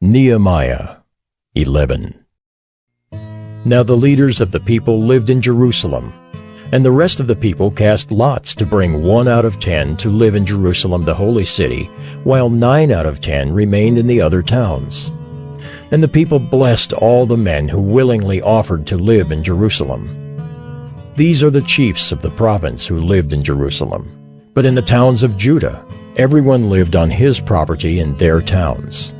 Nehemiah 11. Now the leaders of the people lived in Jerusalem, and the rest of the people cast lots to bring 1 out of 10 to live in Jerusalem the holy city, while 9 out of 10 remained in the other towns. And the people blessed all the men who willingly offered to live in Jerusalem. These are the chiefs of the province who lived in Jerusalem. But in the towns of Judah, everyone lived on his property in their towns.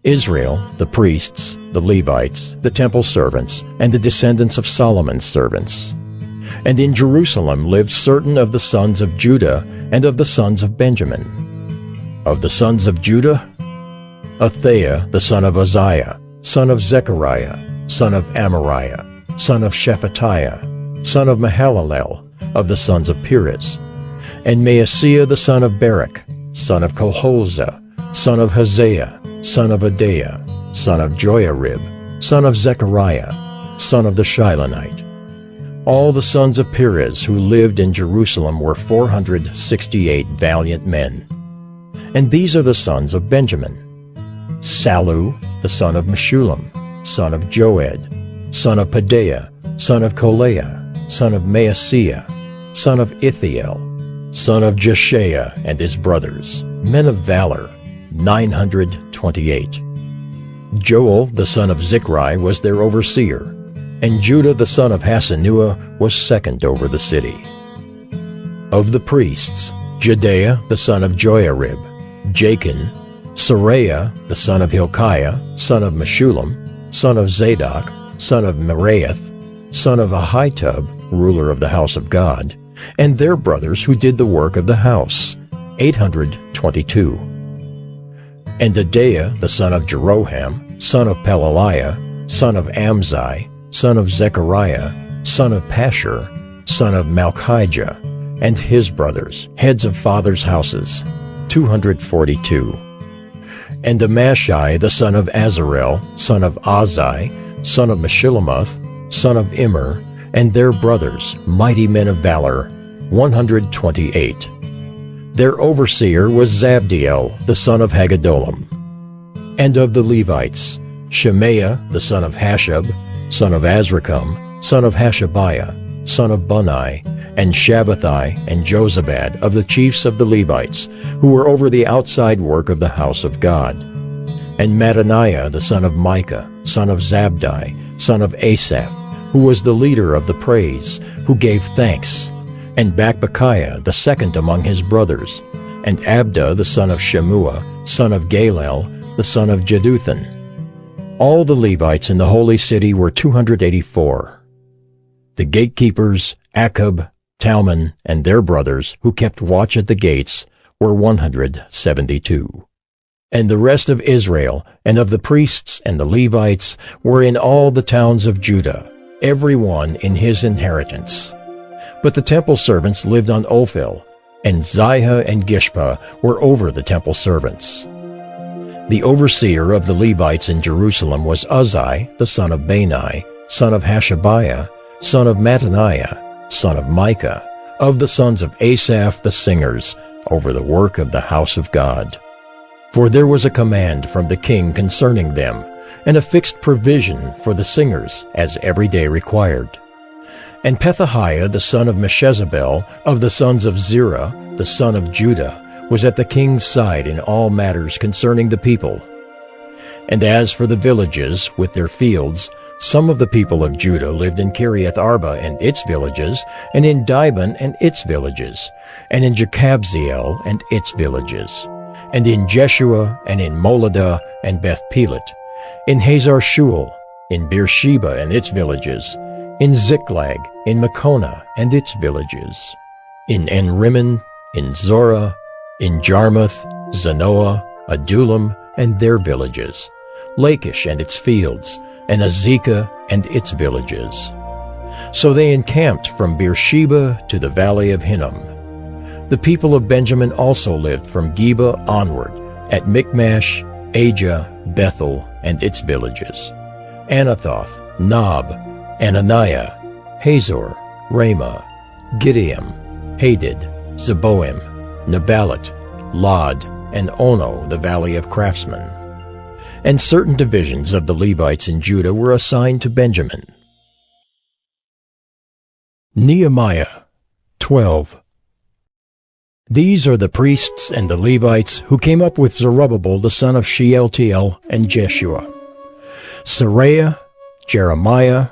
Israel, the priests, the Levites, the temple servants, and the descendants of Solomon's servants. And in Jerusalem lived certain of the sons of Judah and of the sons of Benjamin. Of the sons of Judah, Athaiah the son of Uzziah, son of Zechariah, son of Amariah, son of Shephatiah, son of Mahalalel, of the sons of Perez, and Maaseiah the son of Barak, son of Colholza, son of Haziah, son of Adaiah, son of Joiarib, son of Zechariah, son of the Shilonite. All the sons of Perez who lived in Jerusalem were 468 valiant men. And these are the sons of Benjamin: Sallu, the son of Meshullam, son of Joed, son of Pedaiah, son of Kolaiah, son of Maaseiah, son of Ithiel, son of Jeshaiah, and his brothers, men of valor, 928. Joel the son of Zichri was their overseer, and Judah the son of Hasenuah was second over the city. Of the priests, Jedaiah the son of Joiarib, Jachin, Seraiah the son of Hilkiah, son of Meshullam, son of Zadok, son of Meraioth, son of Ahitub, ruler of the house of God, and their brothers who did the work of the house, 822. And Adaiah the son of Jeroham, son of Pelaliah, son of Amzi, son of Zechariah, son of Pashur, son of Malchijah, and his brothers, heads of fathers' houses, 242. And Amashai the son of Azarel, son of Azai, son of Meshillemoth, son of Immer, and their brothers, mighty men of valor, 128. Their overseer was Zabdiel the son of Haggedolim. And of the Levites, Shemaiah the son of Hashab, son of Azrikam, son of Hashabiah, son of Bunai, and Shabbathai and Jozabad of the chiefs of the Levites, who were over the outside work of the house of God. And Mattaniah the son of Micah, son of Zabdi, son of Asaph, who was the leader of the praise, who gave thanks, and Bakbukiah the second among his brothers, and Abda the son of Shemua, son of Galel, the son of Jeduthun. All the Levites in the holy city were 284. The gatekeepers, Akub, Talmon, and their brothers, who kept watch at the gates, were 172. And the rest of Israel, and of the priests and the Levites, were in all the towns of Judah, every one in his inheritance. But the temple servants lived on Ophel, and Ziha and Gishpa were over the temple servants. The overseer of the Levites in Jerusalem was Uzzi, the son of Bani, son of Hashabiah, son of Mattaniah, son of Micah, of the sons of Asaph the singers, over the work of the house of God. For there was a command from the king concerning them, and a fixed provision for the singers, as every day required. And Pethahiah the son of Meshezabel, of the sons of Zerah, the son of Judah, was at the king's side in all matters concerning the people. And as for the villages with their fields, some of the people of Judah lived in Kiriath Arba and its villages, and in Dibon and its villages, and in Jekabzeel and its villages, and in Jeshua, and in Moladah, and Beth Pelet, in Hazar Shul, in Beersheba and its villages, in Ziklag, in Makona and its villages, in En-Rimmon, in Zorah, in Jarmuth, Zanoah, Adullam, and their villages, Lachish and its fields, and Azekah and its villages. So they encamped from Beersheba to the valley of Hinnom. The people of Benjamin also lived from Geba onward, at Michmash, Ajah, Bethel, and its villages, Anathoth, Nob, Ananiah, Hazor, Ramah, Gideam, Hadid, Zeboim, Neballat, Lod, and Ono, the valley of craftsmen. and certain divisions of the Levites in Judah were assigned to Benjamin. Nehemiah 12. These are the priests and the Levites who came up with Zerubbabel the son of Shealtiel and Jeshua: Seraiah, Jeremiah,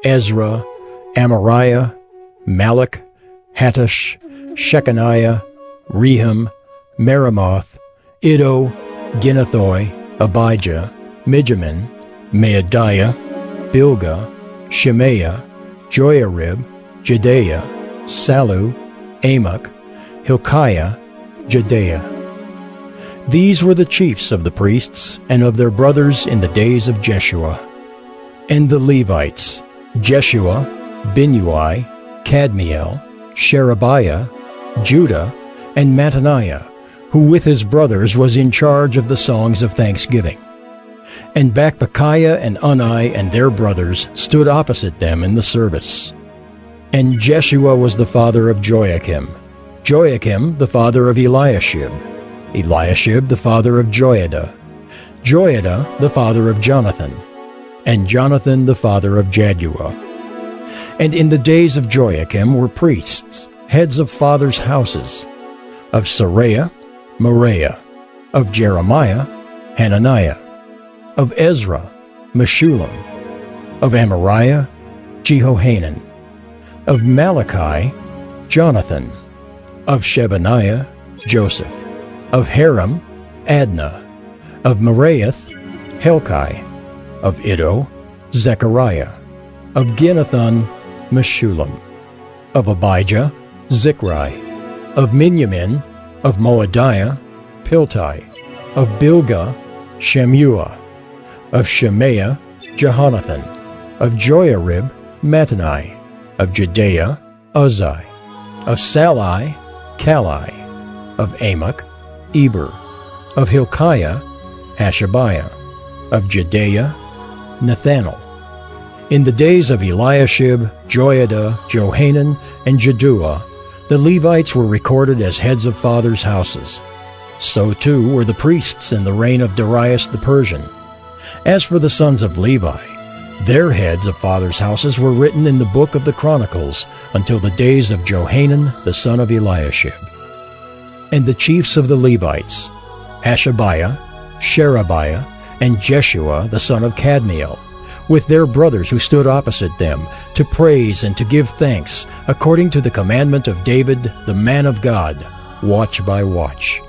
Ezra, Amariah, Malach, Hattush, Shechaniah, Rehum, Meremoth, Iddo, Ginnethoi, Abijah, Mijamin, Maadiah, Bilgah, Shemaiah, Joiarib, Jedaiah, Sallu, Amok, Hilkiah, Jedaiah. These were the chiefs of the priests and of their brothers in the days of Jeshua. And the Levites: Jeshua, Binnui, Kadmiel, Sherebiah, Judah, and Mattaniah, who with his brothers was in charge of the songs of thanksgiving. And Bakbukiah and Unni and their brothers stood opposite them in the service. And Jeshua was the father of Joachim, Joachim the father of Eliashib, Eliashib the father of Joiada, Joiada the father of Jonathan, and Jonathan the father of Jaddua. And in the days of Joachim were priests, heads of fathers' houses: of Seraiah, Moriah; of Jeremiah, Hananiah; of Ezra, Meshullam; of Amariah, Jehohanan; of Malachi, Jonathan; of Shebaniah, Joseph; of Haram, Adnah; of Meraioth, Helkai; of Iddo, Zechariah; of Ginnethon, Meshullam; of Abijah, Zichri; of Miniamin; of Moadiah, Piltai; of Bilgah, Shemuah; of Shemaiah, Jehonathan; of Joiarib, Mattani; of Jedaiah, Uzzi; of Sallai, Kalai; of Amok, Eber; of Hilkiah, Hashabiah; of Jedaiah, Nethanel. In the days of Eliashib, Joiada, Johanan, and Jaddua, the Levites were recorded as heads of fathers' houses. So too were the priests in the reign of Darius the Persian. As for the sons of Levi, their heads of fathers' houses were written in the book of the Chronicles until the days of Johanan the son of Eliashib. And the chiefs of the Levites: Hashabiah, Sherebiah, and Jeshua the son of Kadmiel, with their brothers who stood opposite them, to praise and to give thanks, according to the commandment of David the man of God, watch by watch.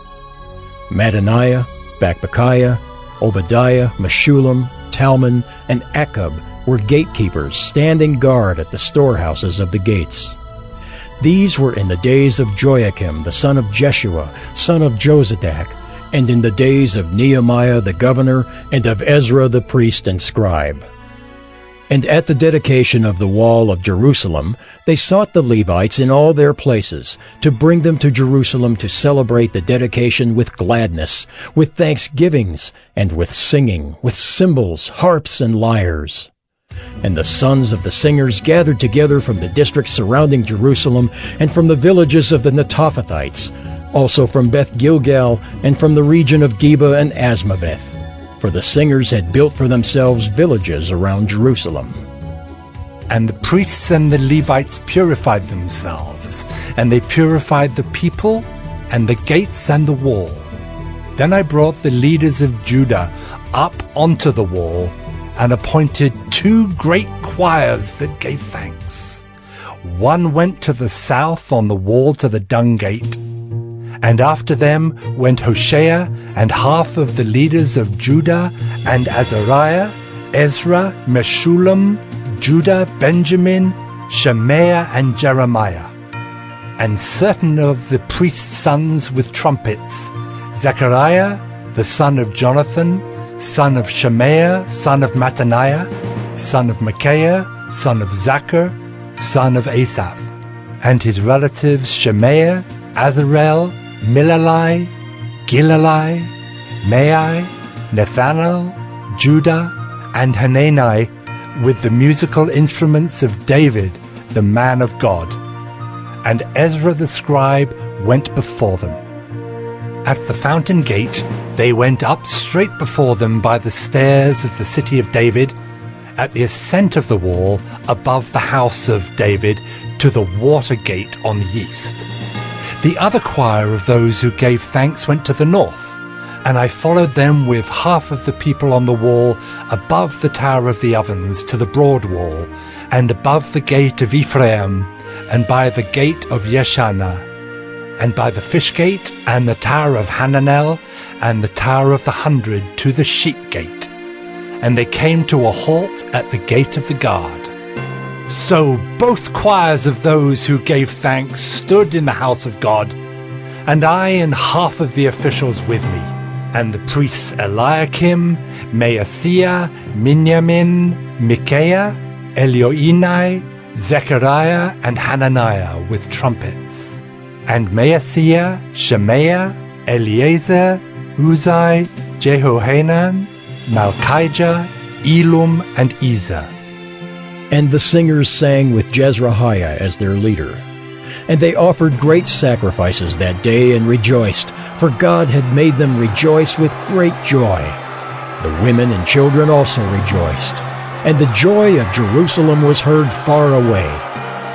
Mattaniah, Bakbukiah, Obadiah, Meshullam, Talmon, and Akkub were gatekeepers, standing guard at the storehouses of the gates. These were in the days of Joachim the son of Jeshua, son of Jozadak, and in the days of Nehemiah the governor, and of Ezra the priest and scribe. And at the dedication of the wall of Jerusalem, they sought the Levites in all their places, to bring them to Jerusalem to celebrate the dedication with gladness, with thanksgivings, and with singing, with cymbals, harps, and lyres. And the sons of the singers gathered together from the districts surrounding Jerusalem, and from the villages of the Netophathites, also from Beth Gilgal, and from the region of Geba and Asmaveth. For the singers had built for themselves villages around Jerusalem. And the priests and the Levites purified themselves, and they purified the people, and the gates and the wall. Then I brought the leaders of Judah up onto the wall, and appointed 2 great choirs that gave thanks. One went to the south on the wall to the dung gate, and after them went Hoshea and half of the leaders of Judah, and Azariah, Ezra, Meshullam, Judah, Benjamin, Shemaiah, and Jeremiah. And certain of the priests' sons with trumpets: Zechariah, the son of Jonathan, son of Shemaiah, son of Mattaniah, son of Micaiah, son of Zachar, son of Asaph, and his relatives Shemaiah, Azarel, Milalai, Gilalai, Maai, Nethanel, Judah, and Hanani, with the musical instruments of David, the man of God. And Ezra the scribe went before them. At the fountain gate, they went up straight before them by the stairs of the city of David, at the ascent of the wall above the house of David, to the water gate on the east. The other choir of those who gave thanks went to the north, and I followed them with half of the people on the wall above the Tower of the Ovens to the broad wall, and above the gate of Ephraim, and by the gate of Yeshana, and by the fish gate, and the Tower of Hananel, and the Tower of the 100 to the sheep gate. And they came to a halt at the gate of the guard. So both choirs of those who gave thanks stood in the house of God, and I and half of the officials with me, and the priests Eliakim, Maaseiah, Miniamin, Micaiah, Elioenai, Zechariah, and Hananiah with trumpets, and Maaseiah, Shemaiah, Eleazar, Uzai, Jehohanan, Malchijah, Elum, and Ezer. And the singers sang with Jezrahiah as their leader. And they offered great sacrifices that day and rejoiced, for God had made them rejoice with great joy. The women and children also rejoiced, and the joy of Jerusalem was heard far away.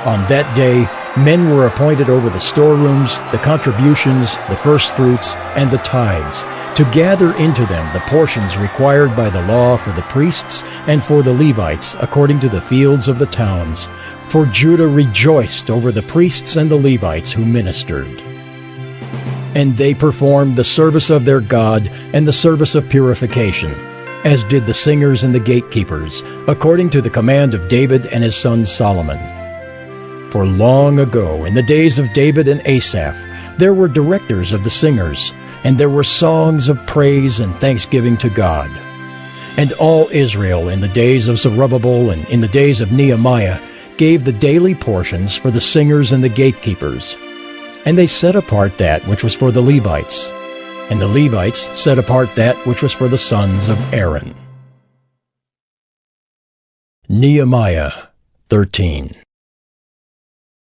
On that day men were appointed over the storerooms, the contributions, the firstfruits, and the tithes, to gather into them the portions required by the law for the priests and for the Levites according to the fields of the towns. For Judah rejoiced over the priests and the Levites who ministered. And they performed the service of their God and the service of purification, as did the singers and the gatekeepers, according to the command of David and his son Solomon. For long ago, in the days of David and Asaph, there were directors of the singers, and there were songs of praise and thanksgiving to God. And all Israel in the days of Zerubbabel and in the days of Nehemiah gave the daily portions for the singers and the gatekeepers. And they set apart that which was for the Levites, and the Levites set apart that which was for the sons of Aaron. Nehemiah 13.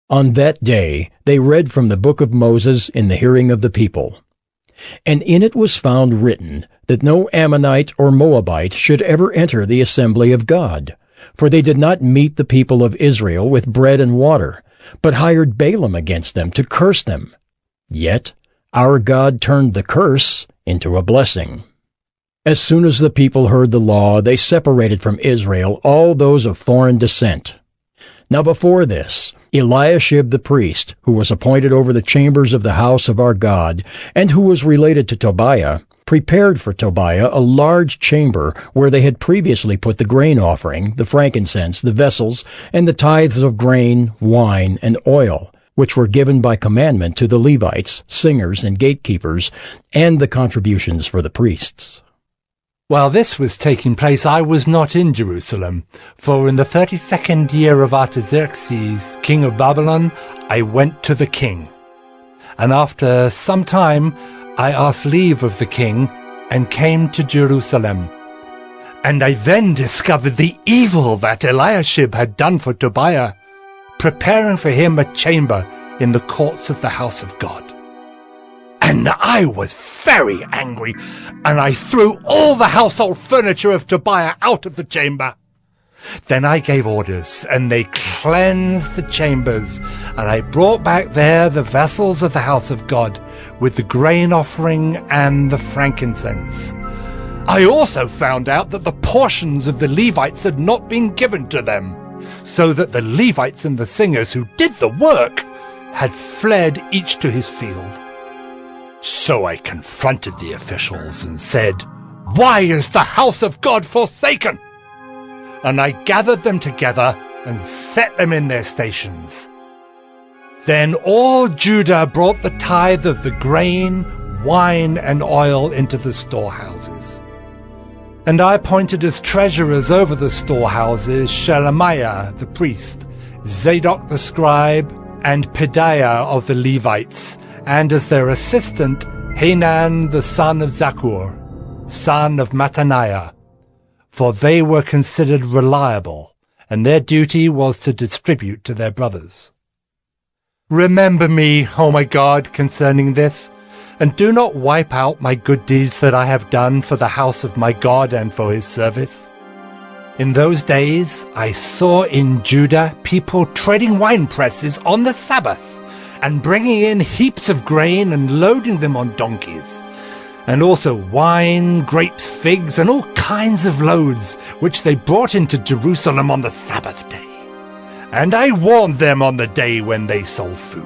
On that day they read from the book of Moses in the hearing of the people. And in it was found written that no Ammonite or Moabite should ever enter the assembly of God, for they did not meet the people of Israel with bread and water, but hired Balaam against them to curse them. Yet our God turned the curse into a blessing. As soon as the people heard the law, they separated from Israel all those of foreign descent. Now before this, Eliashib the priest, who was appointed over the chambers of the house of our God, and who was related to Tobiah, prepared for Tobiah a large chamber where they had previously put the grain offering, the frankincense, the vessels, and the tithes of grain, wine, and oil, which were given by commandment to the Levites, singers, and gatekeepers, and the contributions for the priests. While this was taking place, I was not in Jerusalem, for in the 32nd year of Artaxerxes, king of Babylon, I went to the king. And after some time, I asked leave of the king, and came to Jerusalem. And I then discovered the evil that Eliashib had done for Tobiah, preparing for him a chamber in the courts of the house of God. And I was very angry, and I threw all the household furniture of Tobiah out of the chamber. Then I gave orders, and they cleansed the chambers, and I brought back there the vessels of the house of God, with the grain offering and the frankincense. I also found out that the portions of the Levites had not been given to them, so that the Levites and the singers who did the work had fled each to his field. So I confronted the officials and said, "Why is the house of God forsaken?" And I gathered them together and set them in their stations. Then all Judah brought the tithe of the grain, wine, and oil into the storehouses. And I appointed as treasurers over the storehouses Shelemiah the priest, Zadok the scribe, and Pedaiah of the Levites, and as their assistant Hanan the son of Zakkur, son of Mattaniah, for they were considered reliable, and their duty was to distribute to their brothers. Remember me, O my God, concerning this, and do not wipe out my good deeds that I have done for the house of my God and for his service. In those days I saw in Judah people treading wine presses on the Sabbath, and bringing in heaps of grain and loading them on donkeys, and also wine, grapes, figs, and all kinds of loads, which they brought into Jerusalem on the Sabbath day. And I warned them on the day when they sold food.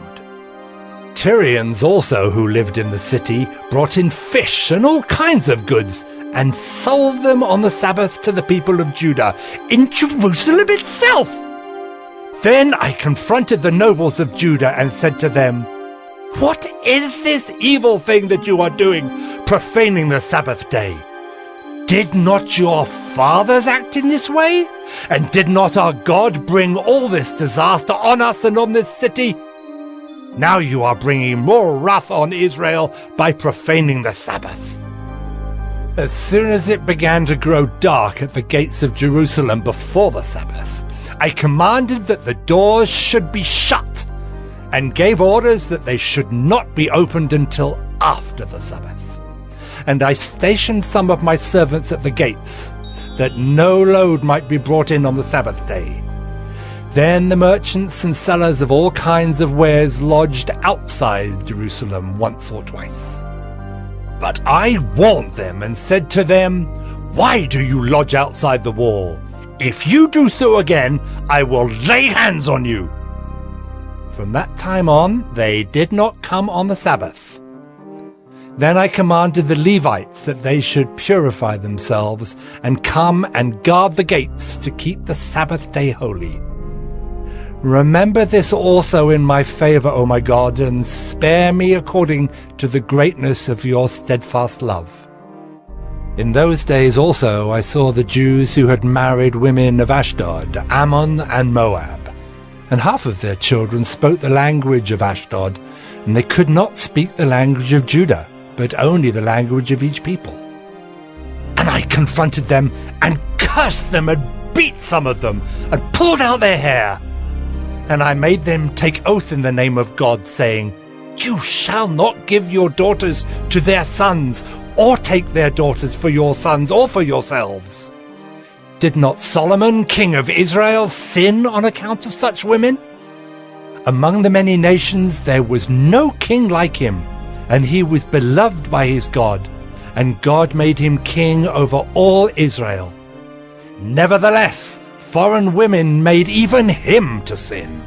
Tyrians also, who lived in the city, brought in fish and all kinds of goods, and sold them on the Sabbath to the people of Judah, in Jerusalem itself. Then I confronted the nobles of Judah and said to them, "What is this evil thing that you are doing, profaning the Sabbath day? Did not your fathers act in this way? And did not our God bring all this disaster on us and on this city? Now you are bringing more wrath on Israel by profaning the Sabbath." As soon as it began to grow dark at the gates of Jerusalem before the Sabbath, I commanded that the doors should be shut, and gave orders that they should not be opened until after the Sabbath. And I stationed some of my servants at the gates, that no load might be brought in on the Sabbath day. Then the merchants and sellers of all kinds of wares lodged outside Jerusalem once or twice. But I warned them and said to them, "Why do you lodge outside the wall? If you do so again, I will lay hands on you." From that time on, they did not come on the Sabbath. Then I commanded the Levites that they should purify themselves and come and guard the gates to keep the Sabbath day holy. Remember this also in my favor, O my God, and spare me according to the greatness of your steadfast love. In those days also I saw the Jews who had married women of Ashdod, Ammon, and Moab, and half of their children spoke the language of Ashdod, and they could not speak the language of Judah, but only the language of each people. And I confronted them, and cursed them, and beat some of them, and pulled out their hair. And I made them take oath in the name of God, saying, "You shall not give your daughters to their sons, or take their daughters for your sons or for yourselves." Did not Solomon, king of Israel, sin on account of such women? Among the many nations there was no king like him, and he was beloved by his God, and God made him king over all Israel. Nevertheless, foreign women made even him to sin.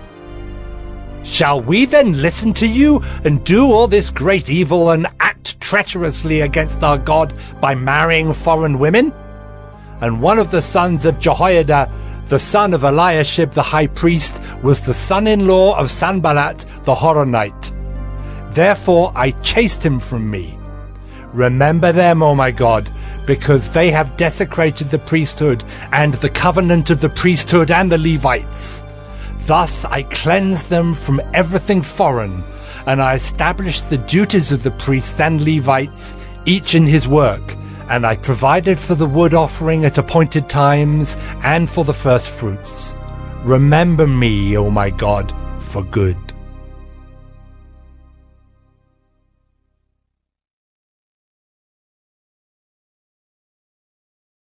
Shall we then listen to you and do all this great evil and act treacherously against our God by marrying foreign women? And one of the sons of Jehoiada, the son of Eliashib the high priest, was the son-in-law of Sanballat the Horonite. Therefore I chased him from me. Remember them, O my God, because they have desecrated the priesthood and the covenant of the priesthood and the Levites. Thus I cleansed them from everything foreign, and I established the duties of the priests and Levites, each in his work, and I provided for the wood offering at appointed times and for the first fruits. Remember me, O my God, for good.